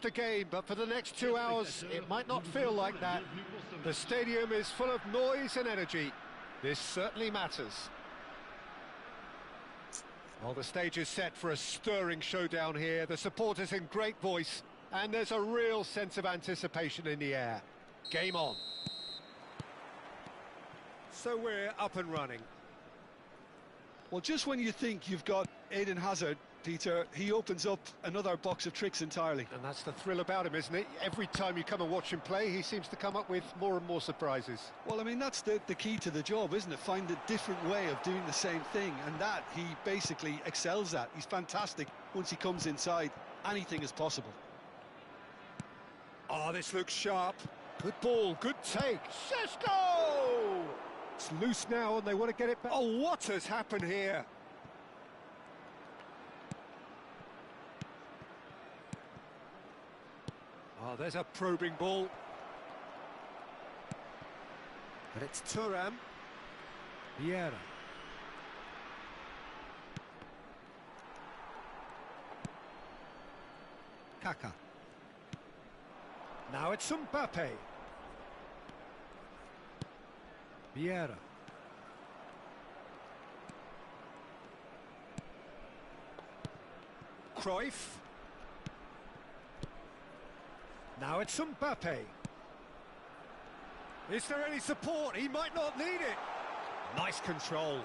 The game, but for the next 2 hours it might not feel like that. The stadium is full of noise and energy. This certainly matters. Well, the stage is set for a stirring showdown here. The supporters in great voice, and there's a real sense of anticipation in the air. Game on. So we're up and running. Well, just when you think you've got Eden Hazard, Peter, he opens up another box of tricks entirely. And that's the thrill about him, isn't it? Every time you come and watch him play, he seems to come up with more and more surprises. Well, I mean, that's the key to the job, isn't it? Find a different way of doing the same thing, and that he basically excels at. He's fantastic. Once he comes inside, anything is possible. Oh, this looks sharp. Good ball, good take. Šeško! It's loose now and they want to get it back. Oh, what has happened here? Oh, there's a probing ball. And it's Thuram. Vieira. Kaká. Now it's Mbappe. Vieira. Cruyff. Now it's Mbappe. Is there any support? He might not need it. Nice control.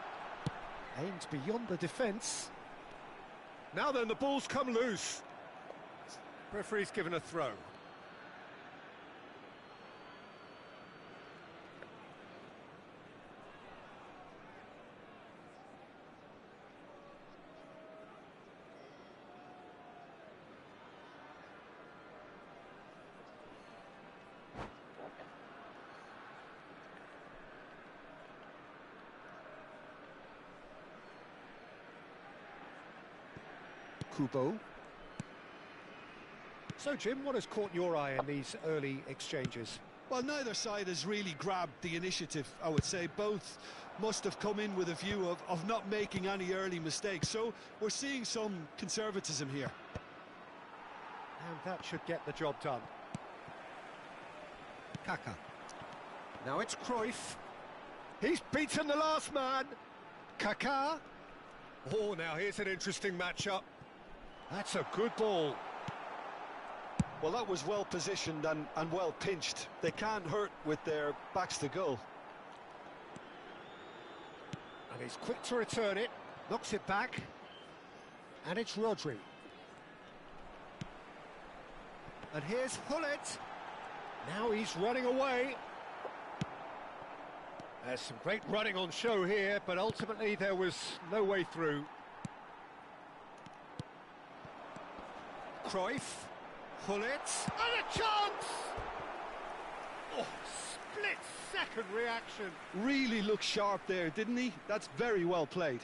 Aimed beyond the defence. Now then, the ball's come loose. Referee's given a throw. Kubo. So, Jim, what has caught your eye in these early exchanges? Well, neither side has really grabbed the initiative, I would say. Both must have come in with a view of not making any early mistakes. So we're seeing some conservatism here. And that should get the job done. Kaká. Now it's Cruyff. He's beaten the last man. Kaká. Oh, now here's an interesting matchup. That's a good ball. Well, that was well positioned and well pinched. They can't hurt with their backs to goal. And he's quick to return it. Knocks it back. And it's Rodri. And here's Hullet. Now he's running away. There's some great running on show here, but ultimately there was no way through. Cruyff. Hullet. And a chance! Oh, split-second reaction. Really looked sharp there, didn't he? That's very well played.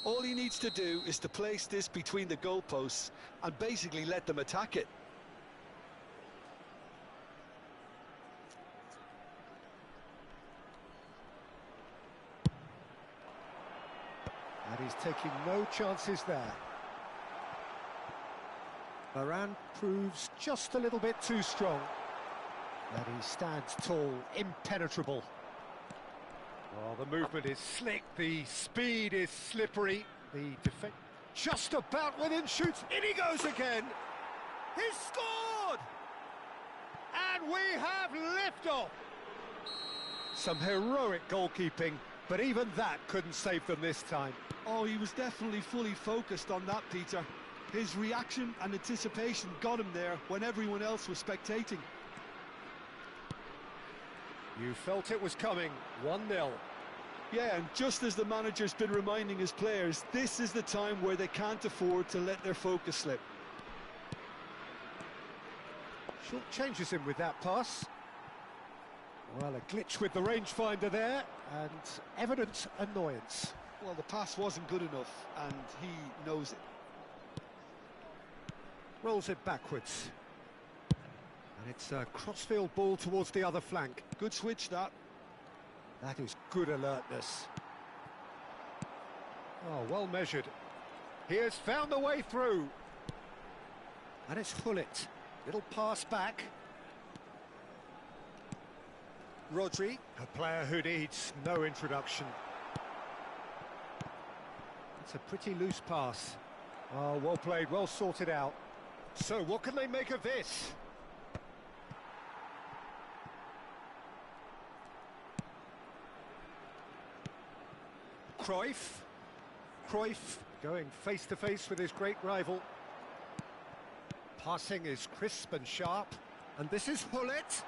All he needs to do is to place this between the goalposts and basically let them attack it. And he's taking no chances there. Varane proves just a little bit too strong. And he stands tall, impenetrable. Well, the movement is slick, the speed is slippery, the defense just about within shoots. In he goes again! He's scored! And we have liftoff! Some heroic goalkeeping, but even that couldn't save them this time. Oh, he was definitely fully focused on that, Peter. His reaction and anticipation got him there when everyone else was spectating. You felt it was coming, 1-0. Yeah, and just as the manager's been reminding his players, this is the time where they can't afford to let their focus slip. Short changes him with that pass. Well, a glitch with the rangefinder there, and evident annoyance. Well, the pass wasn't good enough, and he knows it. Rolls it backwards. And it's a crossfield ball towards the other flank. Good switch, that. That is good alertness. Oh, well measured. He has found the way through. And it's Hullet. Little pass back. Rodri, a player who needs no introduction. It's a pretty loose pass. Oh, well played, well sorted out. So what can they make of this? Cruyff. Cruyff going face to face with his great rival. Passing is crisp and sharp. And this is Hullet.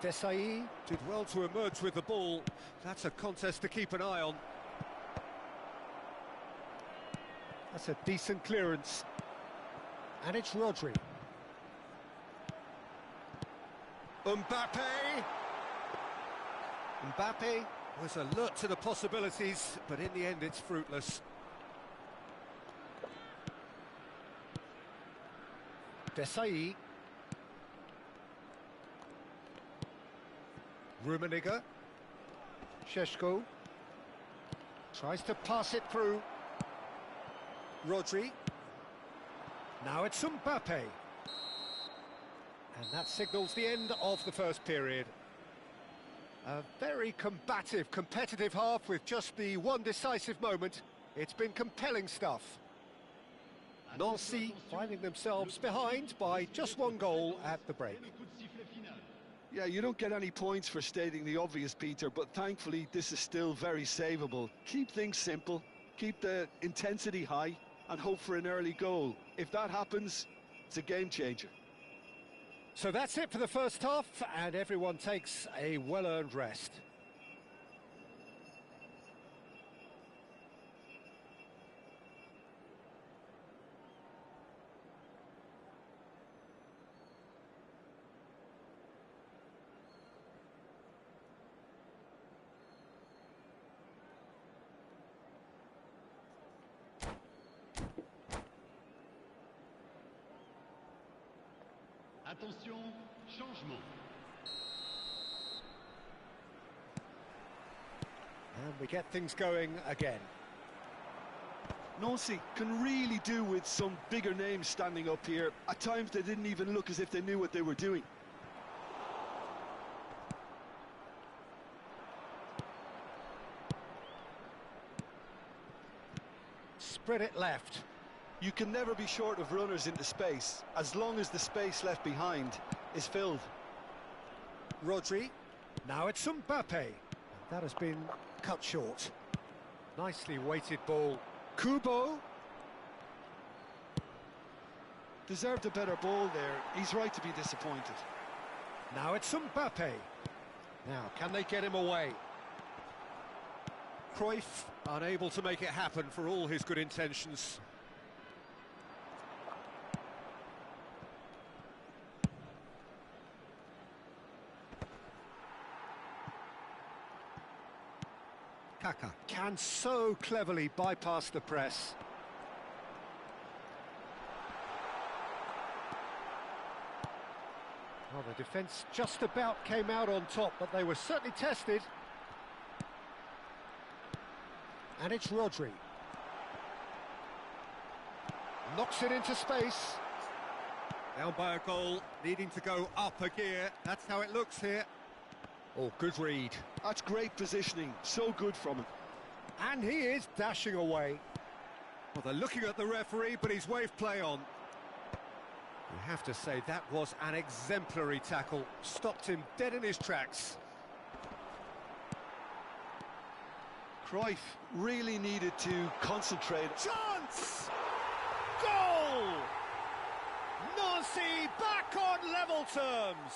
Desai did well to emerge with the ball. That's a contest to keep an eye on. That's a decent clearance. And it's Rodri. Mbappe! Mbappe was alert to the possibilities, but in the end it's fruitless. Desai. Rummenigge. Šeško. Tries to pass it through. Rodri. Now it's Mbappe. And that signals the end of the first period. A very combative, competitive half with just the one decisive moment. It's been compelling stuff. Nancy finding themselves behind by just one goal at the break. Yeah, you don't get any points for stating the obvious, Peter, but thankfully this is still very savable. Keep things simple, keep the intensity high, and hope for an early goal. If that happens, it's a game changer. So that's it for the first half, and everyone takes a well-earned rest. Attention, changement. And we get things going again. Nancy can really do with some bigger names standing up here. At times they didn't even look as if they knew what they were doing. Spread it left. You can never be short of runners into space, as long as the space left behind is filled. Rodri. Now it's Mbappe. That has been cut short. Nicely weighted ball. Kubo. Deserved a better ball there. He's right to be disappointed. Now it's Mbappe. Now, can they get him away? Cruyff unable to make it happen for all his good intentions. Kaka can so cleverly bypass the press. Well, the defence just about came out on top, but they were certainly tested. And it's Rodri. Knocks it into space. Down by a goal, needing to go up a gear. That's how it looks here. Oh, good read. That's great positioning, so good from him. And he is dashing away. Well, they're looking at the referee, but he's waved play on. You have to say that was an exemplary tackle. Stopped him dead in his tracks. Cruyff really needed to concentrate. Chance! Goal! Nancy back on level terms.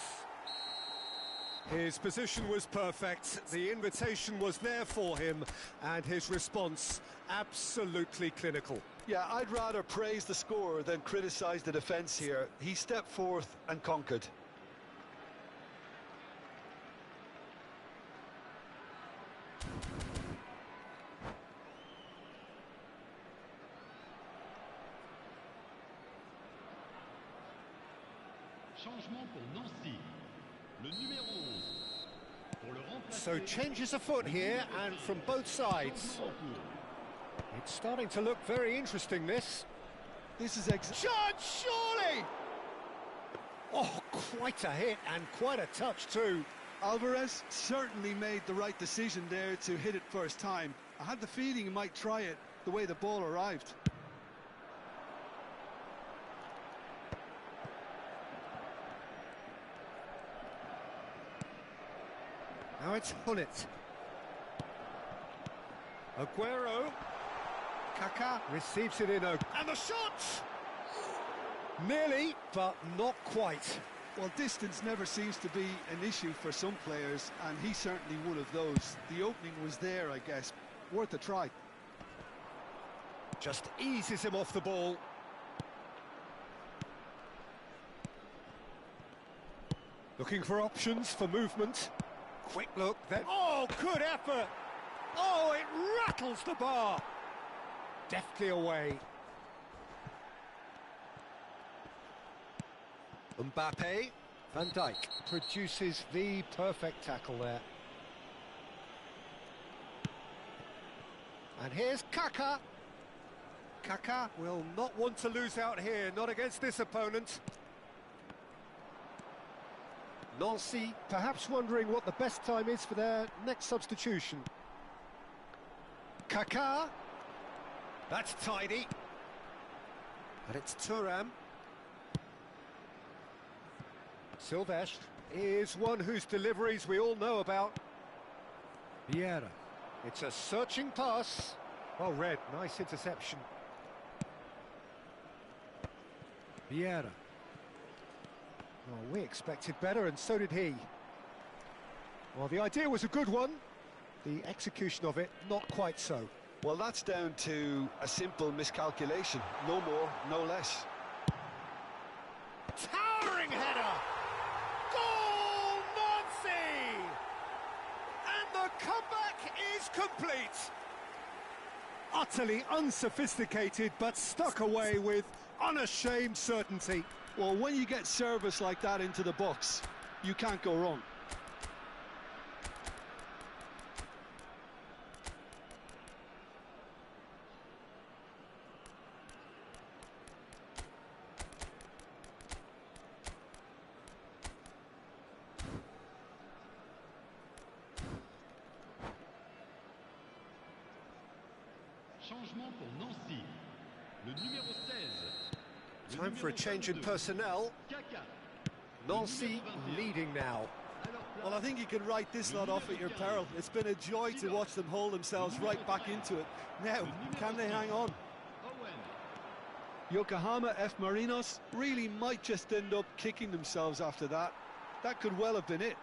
His position was perfect, the invitation was there for him, and his response absolutely clinical. Yeah, I'd rather praise the scorer than criticise the defence here. He stepped forth and conquered. Changement pour Nancy. Le numéro 11. Pour le remplacer. So changes afoot here, and from both sides. Changement en cours. It's starting to look very interesting, this. This is Shot, surely! Oh, quite a hit, and quite a touch too. Alvarez certainly made the right decision there to hit it first time. I had the feeling he might try it the way the ball arrived. Now it's Hullet. Aguero. Kaká receives it in a... And the shot! Nearly, but not quite. Well, distance never seems to be an issue for some players, and he's certainly one of those. The opening was there, I guess. Worth a try. Just eases him off the ball. Looking for options for movement. Quick look, then... Oh, good effort! Oh, it rattles the bar! Deftly away. Mbappe. Van Dijk produces the perfect tackle there. And here's Kaká. Kaká will not want to lose out here, not against this opponent. Nancy perhaps wondering what the best time is for their next substitution. Kaká. That's tidy. And it's Thuram. Silvestre is one whose deliveries we all know about. Vieira. It's a searching pass. Well read, nice interception. Vieira. Well, we expected better, and so did he. Well, the idea was a good one. The execution of it, not quite so. Well, that's down to a simple miscalculation. No more, no less. Towering header! Goal, Nancy! And the comeback is complete. Utterly unsophisticated, but stuck away with unashamed certainty. Well, when you get service like that into the box, you can't go wrong. Changement pour Nancy. Le numéro 16. Le Time for a numéro change in 22. personnel. Kaká. Nancy leading now. Well, I think you can write this lot off at your peril. It's been a joy to watch them hold themselves right back into it. Now, can they hang on? Owen. Yokohama F. Marinos really might just end up kicking themselves after that. That could well have been it.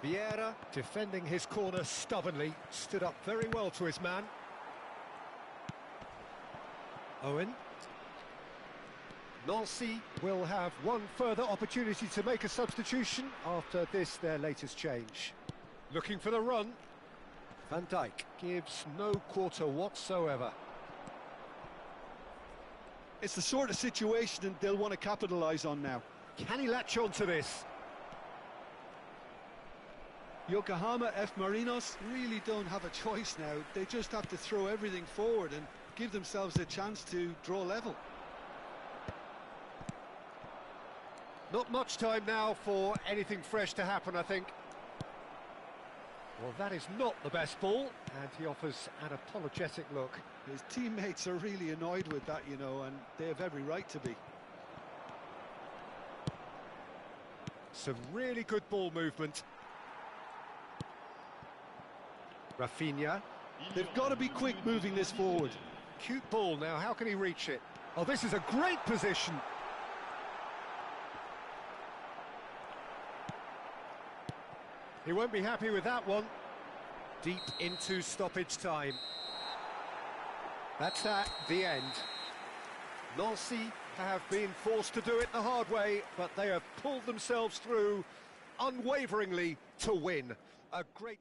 Vieira defending his corner stubbornly, stood up very well to his man. Owen. Nancy will have one further opportunity to make a substitution after this, their latest change. Looking for the run. Van Dijk gives no quarter whatsoever. It's the sort of situation that they'll want to capitalise on now. Can he latch on to this? Yokohama F. Marinos really don't have a choice now. They just have to throw everything forward and give themselves a chance to draw level. Not much time now for anything fresh to happen, I think. Well, that is not the best ball, and he offers an apologetic look. His teammates are really annoyed with that, you know, and they have every right to be. Some really good ball movement. Rafinha. They've got to be quick moving this forward. Cute ball now, how can he reach it? Oh, this is a great position. He won't be happy with that one. Deep into stoppage time. That's that, the end. Nancy have been forced to do it the hard way, but they have pulled themselves through unwaveringly to win. A great...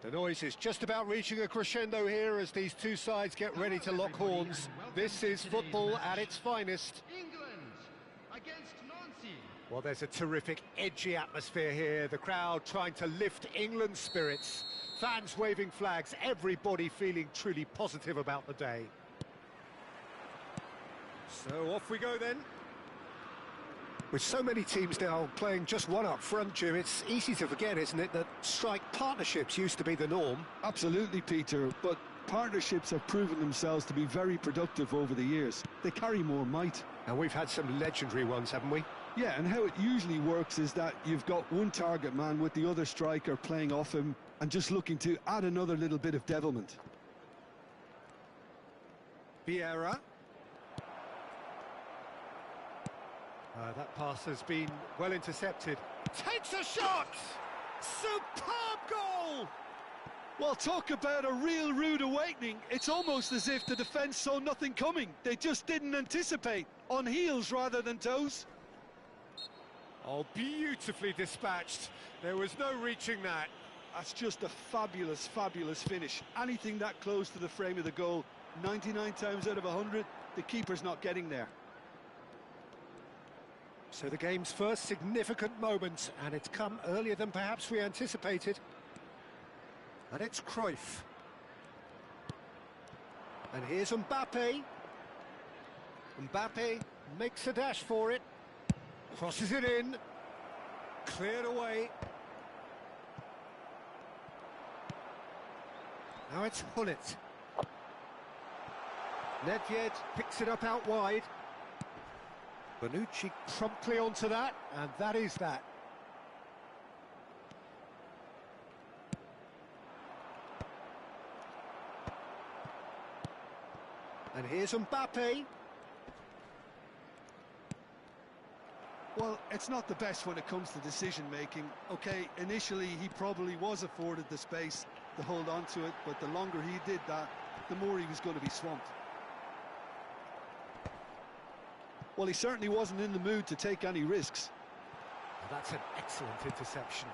The noise is just about reaching a crescendo here as these two sides get ready to lock horns. This is football at its finest. England against Nancy. Well, there's a terrific, edgy atmosphere here. The crowd trying to lift England's spirits. Fans waving flags, everybody feeling truly positive about the day. So off we go then. With so many teams now playing just one up front, Jim, it's easy to forget, isn't it, that strike partnerships used to be the norm. Absolutely, Peter, but partnerships have proven themselves to be very productive over the years. They carry more might. And we've had some legendary ones, haven't we? Yeah, and how it usually works is that you've got one target man with the other striker playing off him and just looking to add another little bit of devilment. Vieira. That pass has been well intercepted. Takes a shot! Superb goal! Well, talk about a real rude awakening. It's almost as if the defence saw nothing coming. They just didn't anticipate. On heels rather than toes. Oh, beautifully dispatched. There was no reaching that. That's just a fabulous, fabulous finish. Anything that close to the frame of the goal, 99 times out of 100, the keeper's not getting there. So the game's first significant moment, and it's come earlier than perhaps we anticipated. And it's Cruyff. And here's Mbappe. Mbappe makes a dash for it. Crosses it in. Cleared away. Now it's Hullet. Nedved picks it up out wide. Bonucci promptly onto that, and that is that. And here's Mbappe. Well, it's not the best when it comes to decision-making. Okay, initially he probably was afforded the space to hold on to it, but the longer he did that, the more he was going to be swamped. Well, he certainly wasn't in the mood to take any risks. Well, that's an excellent interception.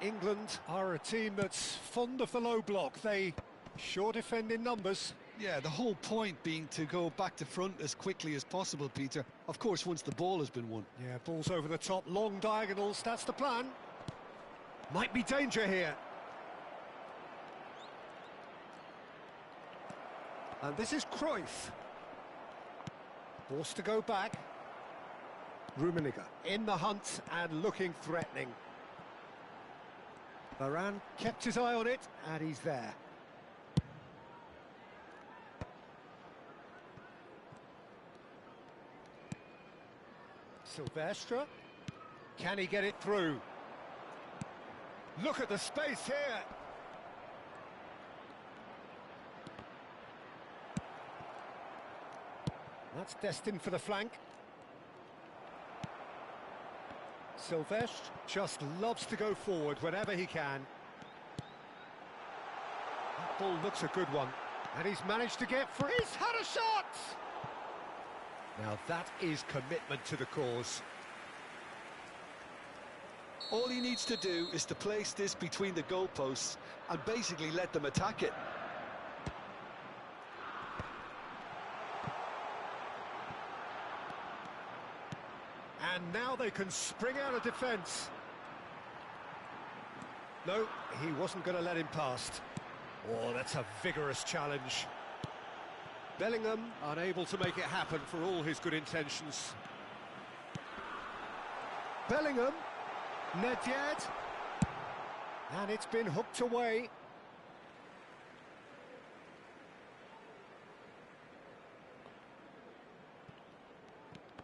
England are a team that's fond of the low block. They sure defend in numbers. Yeah, the whole point being to go back to front as quickly as possible, Peter. Of course, once the ball has been won. Yeah, balls over the top, long diagonals, that's the plan. Might be danger here. And this is Cruyff. Forced to go back. Rummenigge in the hunt and looking threatening. Varane kept his eye on it, and he's there. Silvestre. Can he get it through? Look at the space here. That's destined for the flank. Silvestre just loves to go forward whenever he can. That ball looks a good one. And he's managed to get free. He's had a shot! Now that is commitment to the cause. All he needs to do is to place this between the goalposts and basically let them attack it. And now they can spring out of defence. No, he wasn't going to let him past. Oh, that's a vigorous challenge. Bellingham unable to make it happen for all his good intentions. Bellingham, Nedved, and it's been hooked away.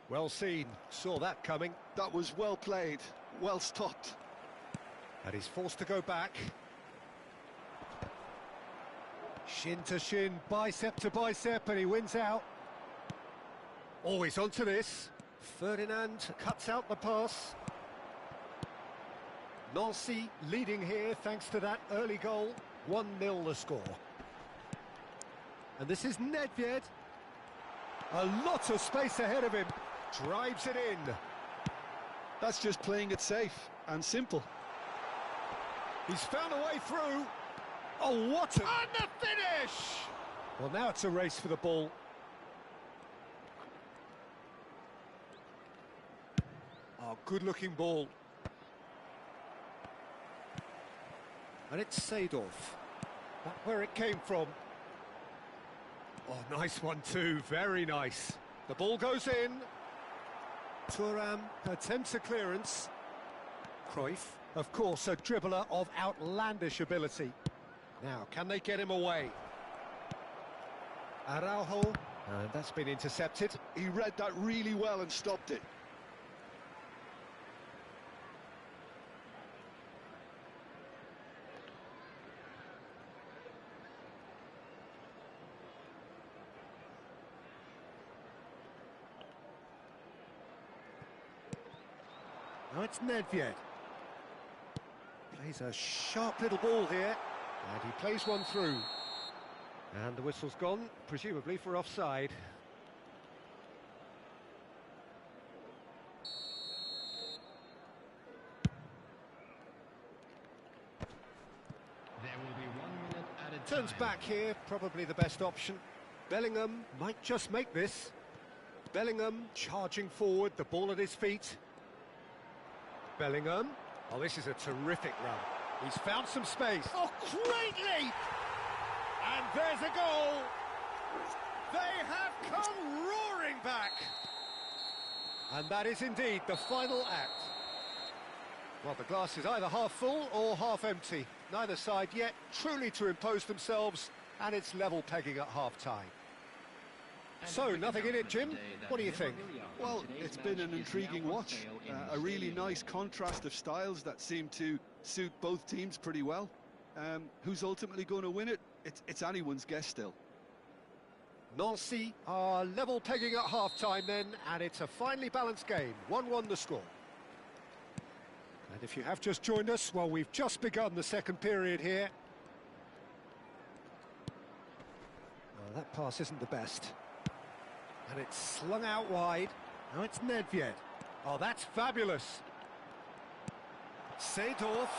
Well seen, saw that coming. That was well played, well stopped. And he's forced to go back. Shin to shin, bicep to bicep, and he wins out. Oh, he's onto this. Ferdinand cuts out the pass. Nancy leading here thanks to that early goal. 1-0 the score. And this is Nedved. A lot of space ahead of him. Drives it in. That's just playing it safe and simple. He's found a way through. Oh, what a... And the finish! Well, now it's a race for the ball. Oh, good-looking ball. And it's Seedorf. That's where it came from. Oh, nice one too, very nice. The ball goes in. Thuram attempts a clearance. Cruyff, of course, a dribbler of outlandish ability. Now, can they get him away? Araujo, and that's been intercepted. He read that really well and stopped it. Now it's Nedved. Plays a sharp little ball here, and he plays one through. And the whistle's gone, presumably for offside. There will be 1 minute added Turns time. back here, probably the best option. Bellingham might just make this. Bellingham charging forward, the ball at his feet. Bellingham. Oh, this is a terrific run. He's found some space. Oh, great leap! And there's a goal! They have come roaring back! And that is indeed the final act. Well, the glass is either half full or half empty. Neither side yet truly to impose themselves, and it's level pegging at half-time. So, nothing in it, Jim. What do you think? Well, it's been an intriguing watch. A really nice contrast of styles that seem to suit both teams pretty well. Who's ultimately going to win it? It's anyone's guess still. Nancy are level pegging at half-time then, and it's a finely balanced game. 1-1 the score. And if you have just joined us, well, we've just begun the second period here. Well, that pass isn't the best. And it's slung out wide. Now it's Nedved. Oh, that's fabulous. Seedorf.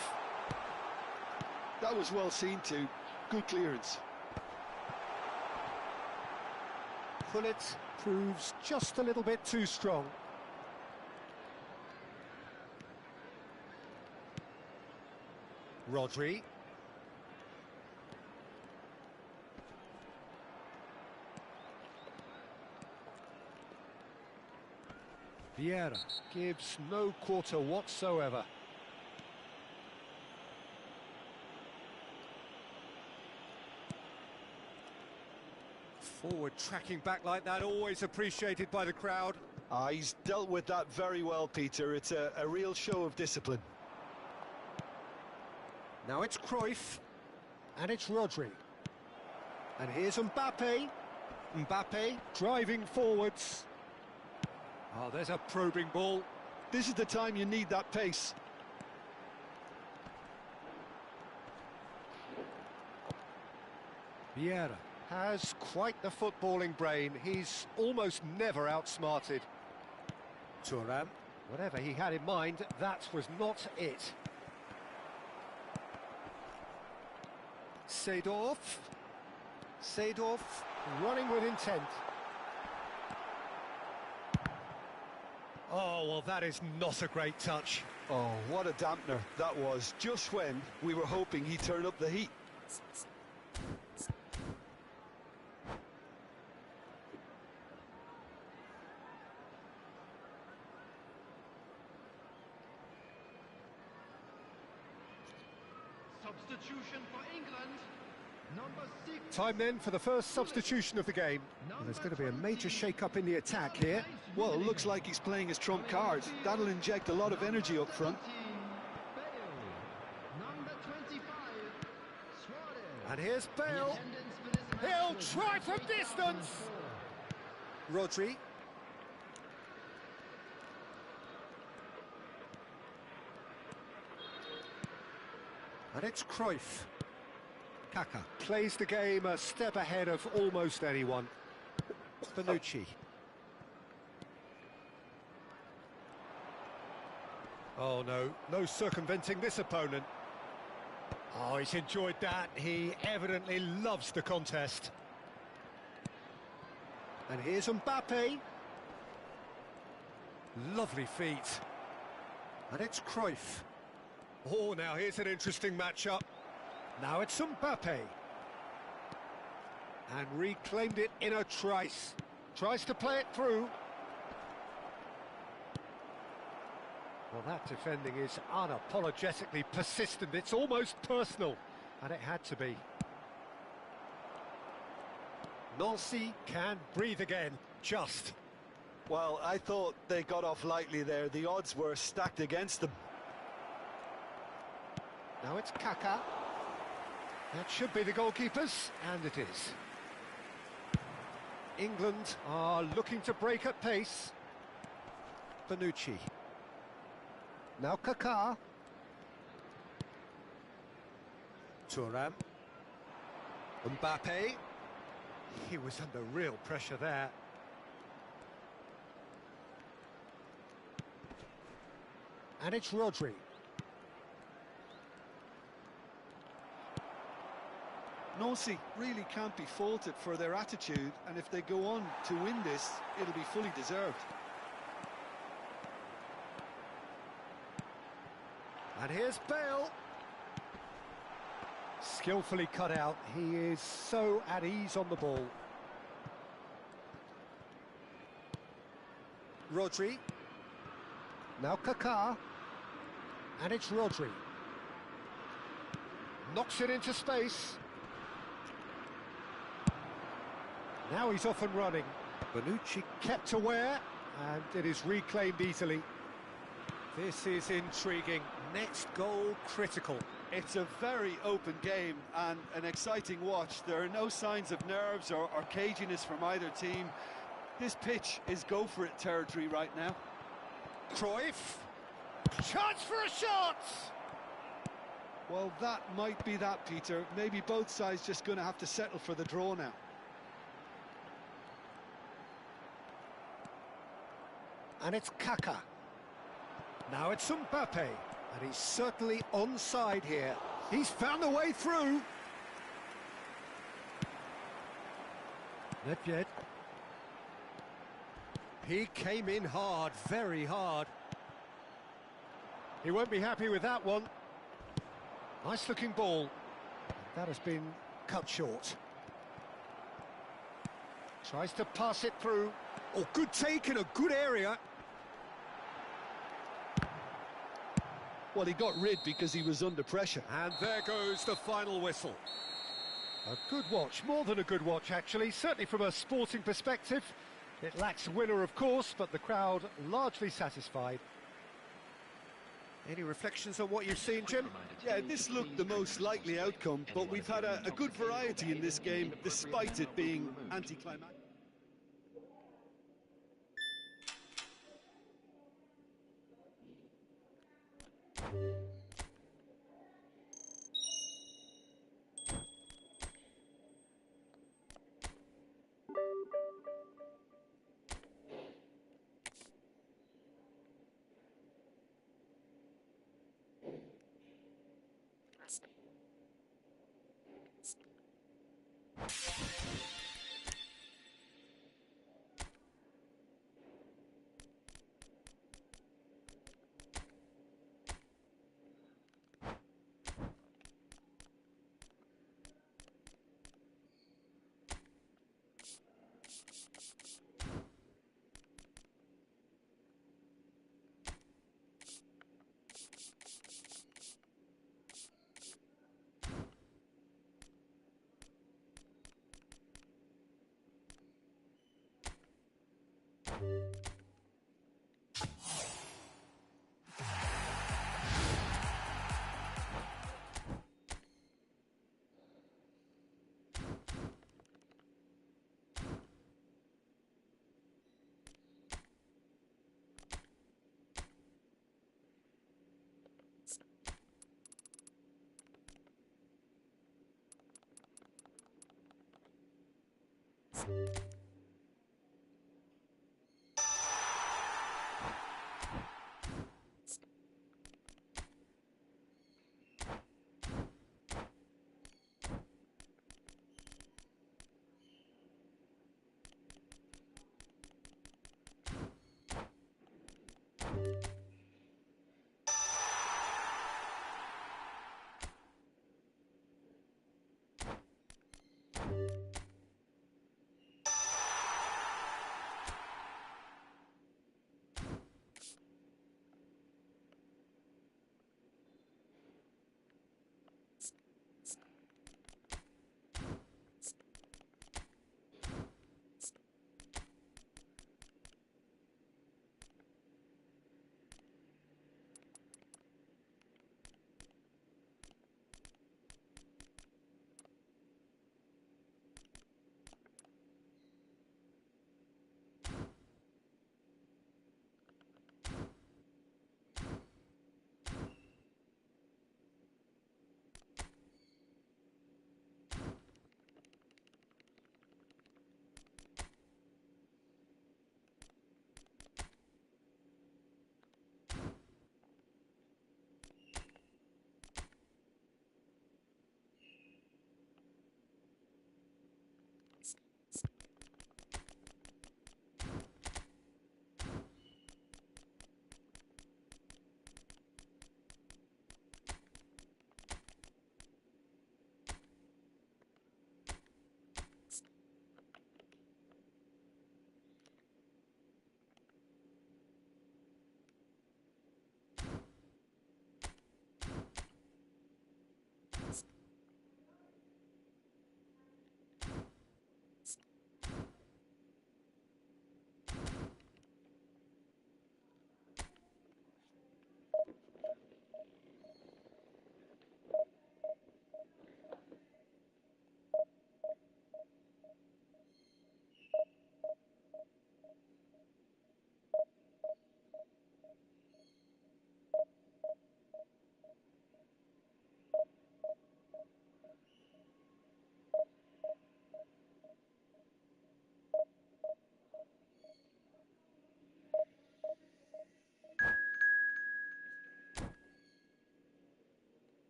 That was well seen too. Good clearance. Pullet proves just a little bit too strong. Rodri. Vieira gives no quarter whatsoever. Forward tracking back like that, always appreciated by the crowd. He's dealt with that very well, Peter. It's a real show of discipline. Now it's Cruyff, and it's Rodri. And here's Mbappe. Mbappe driving forwards. Oh, there's a probing ball. This is the time you need that pace. Vieira has quite the footballing brain. He's almost never outsmarted. Thuram, whatever he had in mind, that was not it. Seedorf. Seedorf running with intent. Oh, well, that is not a great touch. Oh, what a dampener that was, just when we were hoping he'd turn up the heat. Substitution for England. Number 6. Time then for the first substitution of the game. And there's going to be a major shake-up in the attack here. Well, it looks like he's playing his trump card. That'll inject a lot of energy up front. Number 25. Suarez. And here's Bale. He'll try from distance. Rodri. And it's Cruyff. Kaka plays the game a step ahead of almost anyone. Bonucci. Oh no, no circumventing this opponent. Oh, he's enjoyed that. He evidently loves the contest. And here's Mbappe. Lovely feet. And it's Cruyff. Oh, now here's an interesting matchup. Now it's Mbappe. And reclaimed it in a trice. Tries to play it through. Well, that defending is unapologetically persistent. It's almost personal. And it had to be. Nancy can breathe again. Just. Well, I thought they got off lightly there. The odds were stacked against them. Now it's Kaka. That should be the goalkeepers, and it is. England are looking to break at pace. Bonucci. Now Kaka. Thuram. Mbappe. He was under real pressure there. And it's Rodri. Nancy really can't be faulted for their attitude, and if they go on to win this, it'll be fully deserved. And here's Bale. Skillfully cut out. He is so at ease on the ball. Rodri. Now Kaká. And it's Rodri. Knocks it into space. Now he's off and running. Bonucci kept aware, and it is reclaimed easily. This is intriguing. Next goal critical. It's a very open game and an exciting watch. There are no signs of nerves or caginess from either team. This pitch is go-for-it territory right now. Cruyff. Chance for a shot! Well, that might be that, Peter. Maybe both sides just going to have to settle for the draw now. And it's Kaka. Now it's Mbappe, and he's certainly onside here. He's found a way through. Nedved. He came in hard, very hard. He won't be happy with that one. Nice looking ball. That has been cut short. Tries to pass it through. Oh, good take in a good area. Well, he got rid because he was under pressure. And there goes the final whistle. A good watch, more than a good watch actually, certainly from a sporting perspective. It lacks a winner, of course, but the crowd largely satisfied. Any reflections on what you've seen, Jim? Yeah, this looked the most likely outcome, but we've had a good variety in this game, despite it being anticlimactic.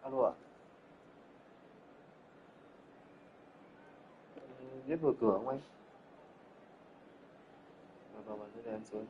Alo ạ. Biết mở cửa không anh? Vâng, thế để em xuống.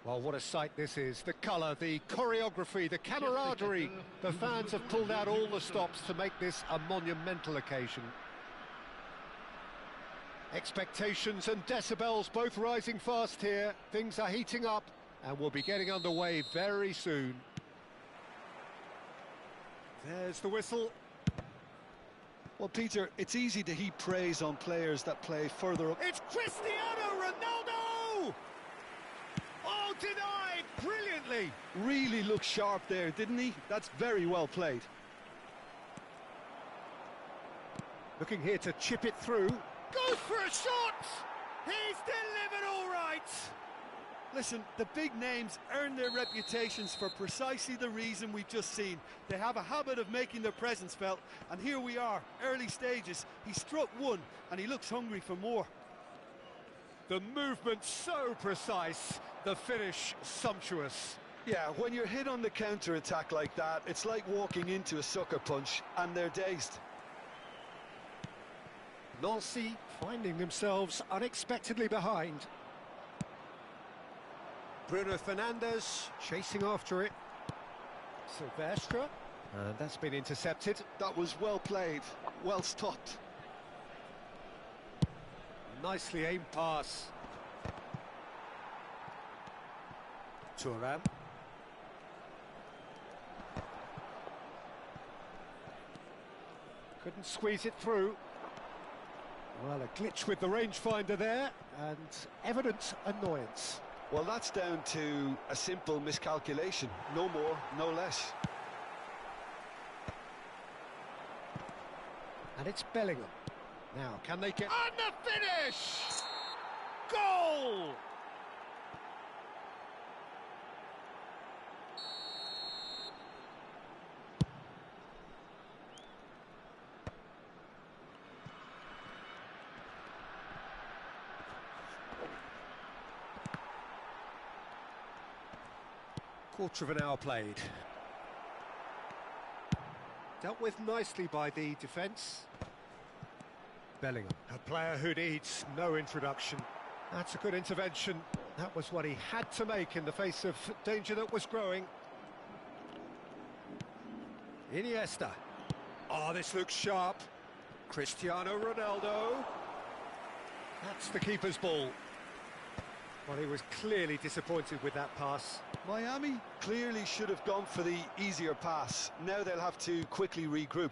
Well, what a sight this is. The colour, the choreography, the camaraderie. The fans have pulled out all the stops to make this a monumental occasion. Expectations and decibels both rising fast here. Things are heating up and we'll be getting underway very soon. There's the whistle. Well, Peter, it's easy to heap praise on players that play further up. It's Cristiano Ronaldo! Oh, denied brilliantly. Really looked sharp there, didn't he? That's very well played. Looking here to chip it through. Goes for a shot! He's delivered all right! Listen, the big names earn their reputations for precisely the reason we've just seen. They have a habit of making their presence felt, and here we are, early stages. He struck one, and he looks hungry for more. The movement so precise, the finish sumptuous. Yeah, when you're hit on the counter-attack like that, it's like walking into a sucker punch, and they're dazed. Nancy finding themselves unexpectedly behind. Bruno Fernandes chasing after it. Silvestre, and that's been intercepted. That was well played, well stopped. Nicely aimed pass. Thuram. Couldn't squeeze it through. Well, a glitch with the rangefinder there, and evident annoyance. Well, that's down to a simple miscalculation. No more, no less. And it's Bellingham. Now, can they get... And the finish! Goal! Quarter of an hour played. Dealt with nicely by the defence. Bellingham, a player who needs no introduction. That's a good intervention. That was what he had to make in the face of danger that was growing. Iniesta. Oh, this looks sharp. Cristiano Ronaldo. That's the keeper's ball. Well, he was clearly disappointed with that pass. Miami clearly should have gone for the easier pass. Now they'll have to quickly regroup.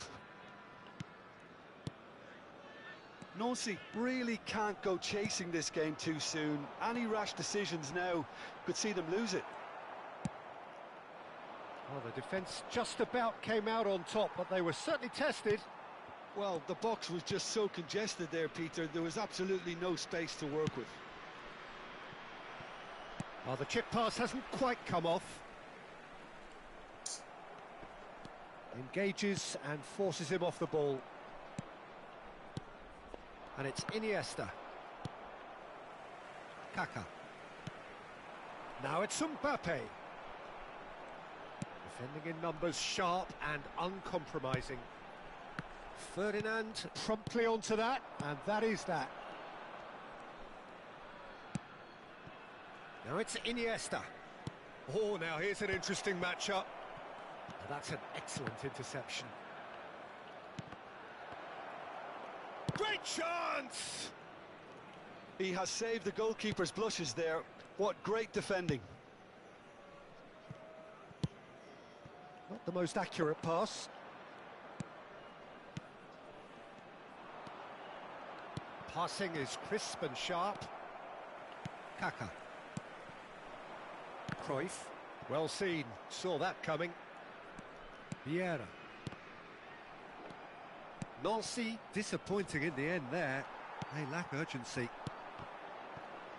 Nancy really can't go chasing this game too soon. Any rash decisions now could see them lose it. Well, the defence just about came out on top, but they were certainly tested. Well, the box was just so congested there, Peter. There was absolutely no space to work with. Well, the chip pass hasn't quite come off. Engages and forces him off the ball. And it's Iniesta. Kaká. Now it's Mbappe. Defending in numbers, sharp and uncompromising. Ferdinand promptly onto that, and that is that. Now it's Iniesta. Oh, now here's an interesting matchup. That's an excellent interception. Great chance! He has saved the goalkeeper's blushes there. What great defending. Not the most accurate pass. Passing is crisp and sharp. Kaká. Cruyff. Well seen. Saw that coming. Vieira. Nancy disappointing in the end there. They lack urgency.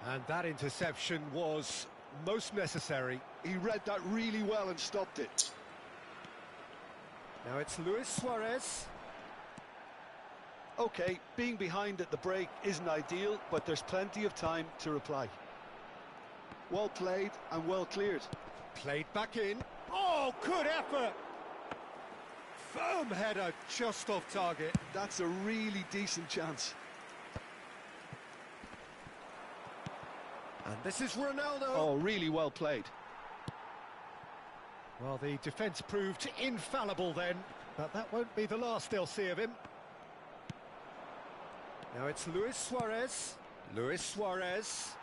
And that interception was most necessary. He read that really well and stopped it. Now it's Luis Suarez. OK, being behind at the break isn't ideal, but there's plenty of time to reply. Well played and well cleared. Played back in. Oh, good effort! Firm header just off target. That's a really decent chance. And this is Ronaldo. Oh, really well played. Well, the defence proved infallible then, but that won't be the last they'll see of him. Now it's Luis Suarez. Luis Suarez.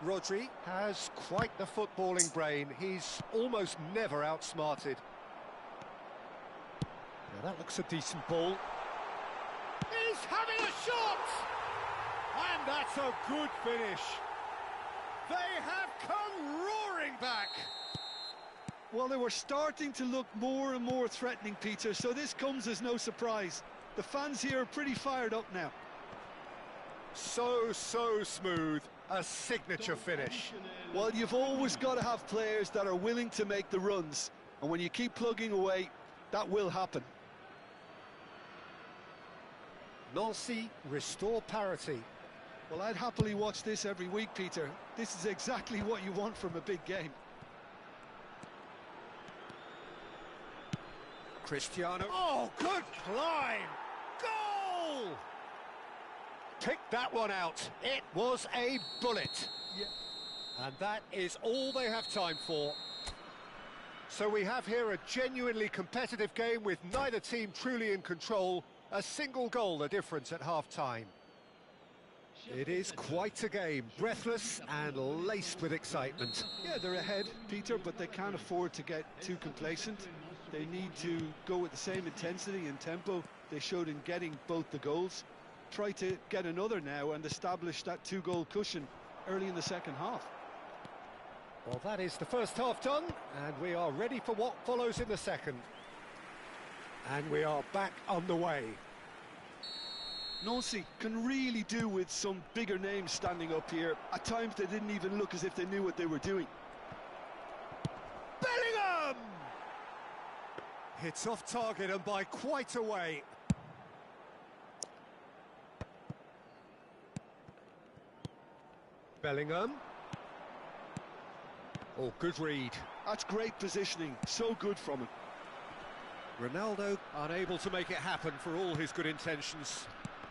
Rodri has quite the footballing brain. He's almost never outsmarted. Now that looks a decent ball. He's having a shot! And that's a good finish. They have come roaring back. Well, they were starting to look more and more threatening, Peter, so this comes as no surprise. The fans here are pretty fired up now. So smooth. A signature finish. Well, you've always got to have players that are willing to make the runs. And when you keep plugging away, that will happen. Nancy restore parity. Well, I'd happily watch this every week, Peter. This is exactly what you want from a big game. Cristiano. Oh, good climb! Goal! Picked that one out. It was a bullet. Yeah. And that is all they have time for. So we have here a genuinely competitive game with neither team truly in control. A single goal the difference at half-time. It is quite a game, breathless and laced with excitement. Yeah, they're ahead, Peter, but they can't afford to get too complacent. They need to go with the same intensity and tempo they showed in getting both the goals. Try to get another now and establish that two-goal cushion early in the second half. Well, that is the first half done, and we are ready for what follows in the second. And we are back on the way. Nancy can really do with some bigger names standing up here. At times they didn't even look as if they knew what they were doing. Bellingham! Hits off target and by quite a way. Bellingham. Oh, good read. That's great positioning, so good from him. Ronaldo unable to make it happen for all his good intentions.